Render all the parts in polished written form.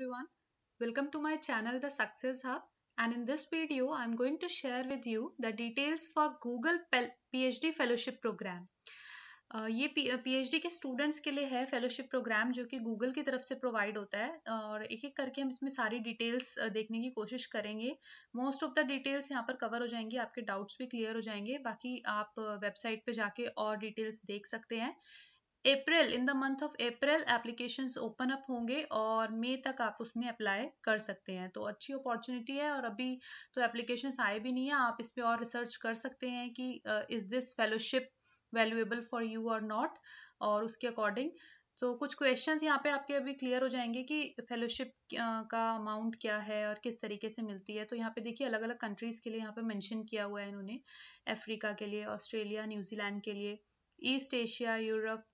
everyone. Welcome to my channel The Success Hub, and in this video I am going to share with you the details for Google PhD Fellowship Program. ये PhD के students के लिए है fellowship programme जो कि Google की तरफ से प्रोवाइड होता है और एक एक करके हम इसमें सारी डिटेल्स देखने की कोशिश करेंगे. मोस्ट ऑफ द डिटेल्स यहाँ पर कवर हो जाएंगी, आपके डाउट्स भी क्लियर हो जाएंगे. बाकी आप वेबसाइट पे जाके और डिटेल्स देख सकते हैं. In the month of April applications open up होंगे और मई तक आप उसमें अप्लाई कर सकते हैं. तो अच्छी अपॉर्चुनिटी है और अभी तो एप्लीकेशंस आए भी नहीं है. आप इस पे और रिसर्च कर सकते हैं कि is this fellowship valuable for you और नॉट, और उसके अकॉर्डिंग तो कुछ क्वेश्चंस यहाँ पे आपके अभी क्लियर हो जाएंगे कि फेलोशिप का अमाउंट क्या है और किस तरीके से मिलती है. तो यहाँ पे देखिए अलग अलग कंट्रीज के लिए यहाँ पे मेंशन किया हुआ है इन्होंने. अफ्रीका के लिए, ऑस्ट्रेलिया, न्यूजीलैंड के लिए, ईस्ट एशिया, यूरोप,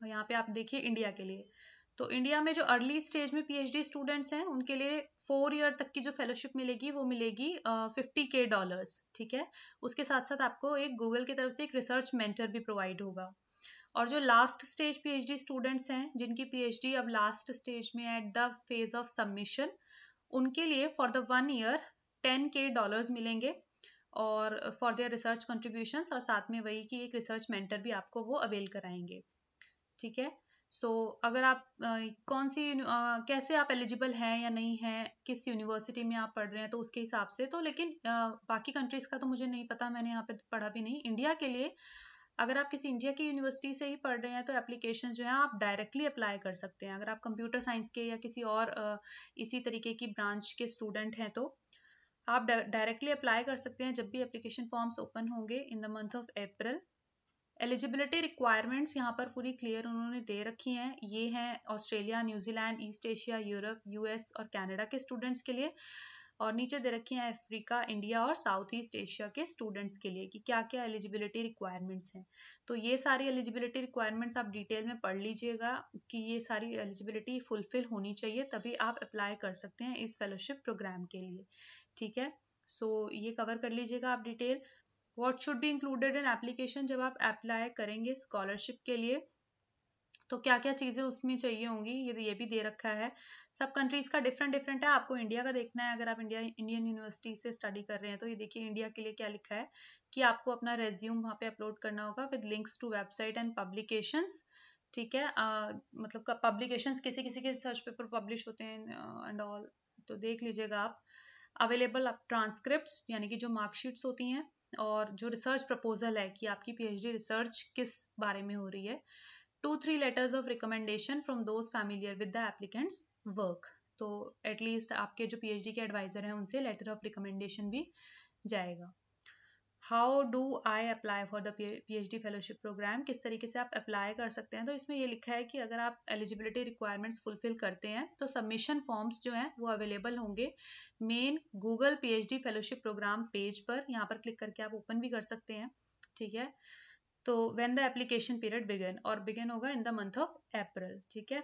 और यहाँ पे आप देखिए इंडिया के लिए. तो इंडिया में जो अर्ली स्टेज में पीएचडी स्टूडेंट्स हैं उनके लिए 4 ईयर तक की जो फेलोशिप मिलेगी वो मिलेगी $50,000. ठीक है. उसके साथ साथ आपको एक गूगल की तरफ से एक रिसर्च मेंटर भी प्रोवाइड होगा. और जो लास्ट स्टेज पीएचडी स्टूडेंट्स हैं जिनकी पीएचडी अब लास्ट स्टेज में at the phase of submission, उनके लिए फॉर द 1 ईयर $10,000 मिलेंगे और फॉर देयर रिसर्च कंट्रीब्यूशंस, और साथ में वही कि एक रिसर्च मेंटर भी आपको वो अवेल कराएंगे. ठीक है. सो अगर आप कौन सी कैसे आप एलिजिबल हैं या नहीं हैं, किस यूनिवर्सिटी में आप पढ़ रहे हैं, तो उसके हिसाब से तो. लेकिन बाकी कंट्रीज का तो मुझे नहीं पता, मैंने यहाँ पे पढ़ा भी नहीं. इंडिया के लिए अगर आप किसी इंडिया की यूनिवर्सिटी से ही पढ़ रहे हैं तो एप्लीकेशन जो है आप डायरेक्टली अप्लाई कर सकते हैं. अगर आप कंप्यूटर साइंस के या किसी और इसी तरीके की ब्रांच के स्टूडेंट हैं तो आप डायरेक्टली अप्लाई कर सकते हैं जब भी एप्लीकेशन फॉर्म्स ओपन होंगे in the month of April. Eligibility requirements यहाँ पर पूरी क्लियर उन्होंने दे रखी हैं. ये हैं Australia, New Zealand, east Asia, Europe, US और कनाडा के स्टूडेंट्स के लिए. और नीचे दे रखी हैं अफ्रीका, इंडिया और साउथ ईस्ट एशिया के स्टूडेंट्स के लिए कि क्या क्या एलिजिबिलिटी रिक्वायरमेंट्स हैं. तो ये सारी एलिजिबिलिटी रिक्वायरमेंट्स आप डिटेल में पढ़ लीजिएगा कि ये सारी एलिजिबिलिटी फुलफिल होनी चाहिए, तभी आप अप्लाई कर सकते हैं इस फेलोशिप प्रोग्राम के लिए. ठीक है. सो ये कवर कर लीजिएगा आप detail. What should be included in application जब आप अप्लाई करेंगे स्कॉलरशिप के लिए, तो क्या क्या चीज़ें उसमें चाहिए होंगी ये भी दे रखा है. सब कंट्रीज का डिफरेंट डिफरेंट है. आपको इंडिया का देखना है अगर आप इंडियन यूनिवर्सिटी से स्टडी कर रहे हैं तो. ये देखिए इंडिया के लिए क्या लिखा है कि आपको अपना रेज्यूम वहाँ पे अपलोड करना होगा with links to website and publications. ठीक है. मतलब पब्लिकेशंस किसी किसी के रिसर्च पेपर पब्लिश होते हैं एंड ऑल, तो देख लीजिएगा आप. अवेलेबल ट्रांसक्रिप्ट्स यानी कि जो मार्कशीट्स होती हैं, और जो रिसर्च प्रपोजल है कि आपकी पीएचडी रिसर्च किस बारे में हो रही है. 2-3 letters of recommendation from those familiar with the applicants work. तो एटलीस्ट आपके जो पीएचडी के एडवाइजर हैं उनसे लेटर ऑफ रिकमेंडेशन भी जाएगा. How do I apply for the PhD fellowship program, किस तरीके से आप अप्लाई कर सकते हैं. तो इसमें ये लिखा है कि अगर आप एलिजिबिलिटी रिक्वायरमेंट्स फुलफिल करते हैं तो सबमिशन फॉर्म्स जो हैं वो अवेलेबल होंगे main Google PhD fellowship program page पर. यहाँ पर क्लिक करके आप ओपन भी कर सकते हैं. ठीक है. तो when the application period begin, और बिगिन होगा in the month of April. ठीक है.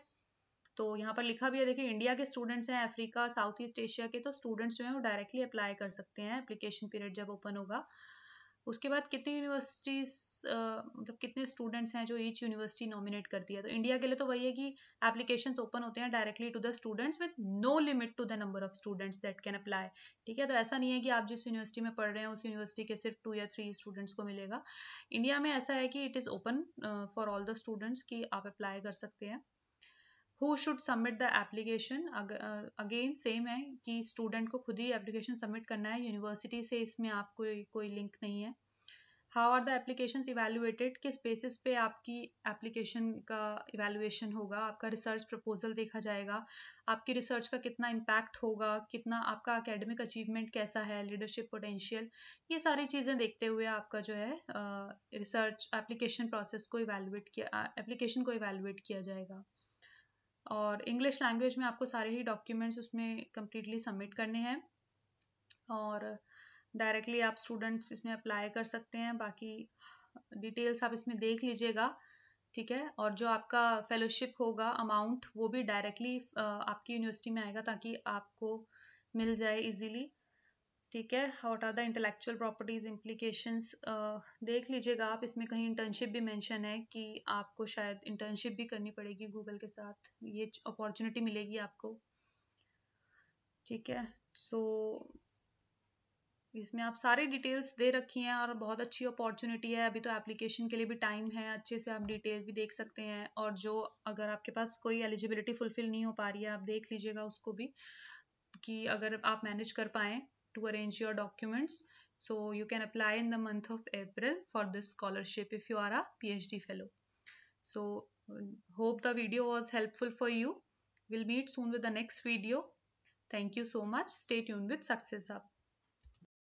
तो यहाँ पर लिखा भी है, देखिए इंडिया के स्टूडेंट्स हैं, अफ्रीका, साउथ ईस्ट एशिया के, तो स्टूडेंट्स जो हैं वो डायरेक्टली अप्लाई कर सकते हैं एप्लीकेशन पीरियड जब ओपन होगा. उसके बाद कितनी यूनिवर्सिटीज मतलब कितने स्टूडेंट्स हैं जो ईच यूनिवर्सिटी नॉमिनेट करती है. तो इंडिया के लिए तो वही है कि एप्लीकेशंस ओपन होते हैं directly to the students with no limit to the number of students that can apply. ठीक है. तो ऐसा नहीं है कि आप जिस यूनिवर्सिटी में पढ़ रहे हैं उस यूनिवर्सिटी के सिर्फ 2 या 3 स्टूडेंट्स को मिलेगा. इंडिया में ऐसा है कि it is open for all the students कि आप अप्लाई कर सकते हैं. Who should submit the application? Again same है कि स्टूडेंट को खुद ही एप्लीकेशन सबमिट करना है, यूनिवर्सिटी से इसमें आप कोई लिंक नहीं है. How are the applications evaluated, किस बेसिस पे आपकी एप्लीकेशन का इवेलुएशन होगा. आपका रिसर्च प्रपोजल देखा जाएगा, आपकी रिसर्च का कितना इम्पैक्ट होगा, कितना आपका एकेडमिक अचीवमेंट कैसा है, लीडरशिप पोटेंशियल, ये सारी चीज़ें देखते हुए आपका जो है रिसर्च एप्लीकेशन प्रोसेस को एप्लीकेशन को इवेलुएट किया जाएगा. और इंग्लिश लैंग्वेज में आपको सारे ही डॉक्यूमेंट्स उसमें कम्प्लीटली सबमिट करने हैं और डायरेक्टली आप स्टूडेंट्स इसमें अप्लाई कर सकते हैं. बाकी डिटेल्स आप इसमें देख लीजिएगा. ठीक है. और जो आपका फेलोशिप होगा अमाउंट वो भी डायरेक्टली आपकी यूनिवर्सिटी में आएगा ताकि आपको मिल जाए इजीली. ठीक है, what are the intellectual properties implications, देख लीजिएगा आप, इसमें कहीं इंटर्नशिप भी मेंशन है कि आपको शायद इंटर्नशिप भी करनी पड़ेगी गूगल के साथ, ये अपॉर्चुनिटी मिलेगी आपको। ठीक है, सो इसमें आप सारी डिटेल्स दे रखी हैं और बहुत अच्छी अपॉर्चुनिटी है। अभी तो एप्लीकेशन के लिए भी टाइम है, अच्छे से आप डिटेल भी देख सकते हैं। और जो अगर आपके पास कोई एलिजिबिलिटी फुलफिल नहीं हो पा रही है, आप देख लीजिएगा उसको भी, कि अगर आप मैनेज कर पाएँ to arrange your documents, so you can apply in the month of April for this scholarship if you are a PhD fellow. So hope the video was helpful for you. We'll meet soon with the next video. Thank you so much. Stay tuned with Success Hub.